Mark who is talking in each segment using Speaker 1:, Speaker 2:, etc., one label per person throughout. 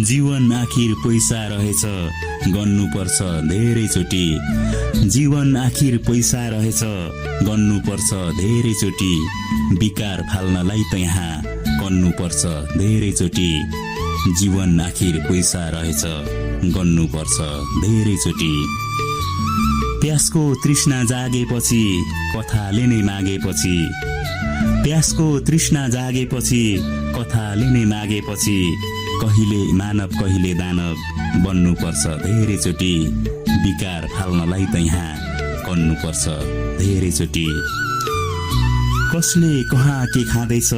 Speaker 1: जीवन आखिर पैसा रहेछ गर्नुपर्छ धेरैचोटि जीवन आखिर पैसा रहेछ गर्नुपर्छ धेरैचोटि विकार फाल्नलाई त यहाँ गर्नुपर्छ धेरैचोटि जीवन आखिर पैसा रहेछ गर्नुपर्छ धेरैचोटि प्यासको तृष्णा जागेपछि कथाले नै मागेपछि प्यासको तृष्णा जागेपछि कथाले नै मागेपछि कहिले मानव कहिले दानव बन्नुपर्छ धेरैचोटि विकार फाल्नलाई त यहाँ गर्नुपर्छ धेरैचोटि कसले कहाँ के खाँदैछ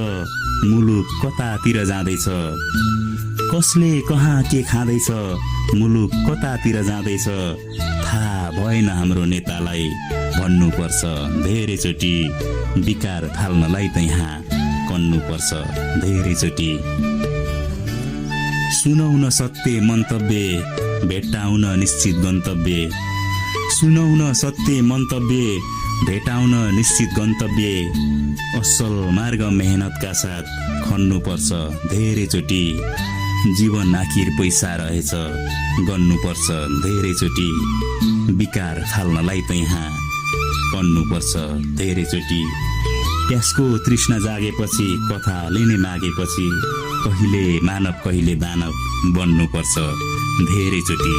Speaker 1: मुलुक कतातिर जाँदैछ कसले कहाँ के खाँदैछ मुलुक कतातिर जाँदैछ थाहा भएन हाम्रो नेतालाई भन्नुपर्छ धेरैचोटि विकार फाल्नलाई त यहाँ गर्नुपर्छ धेरैचोटि सुनौन सत्य मन्तव्य भेट्टाउन निश्चित गन्तव्य सुनौन सत्य मन्तव्य भेटाउन निश्चित गन्तव्य असल मार्ग मेहनतका साथ खन्नुपर्छ धेरैचोटि जीवन आखिर पैसा रहेछ गर्नुपर्छ धेरैचोटि विकार फाल्नलाई त यहाँ गर्नुपर्छ धेरैचोटि प्यासको तृष्णा जागेपछि कथाले नै मागेपछि कहिले मानव कहिले दानव बन्नुपर्छ धेरैचोटि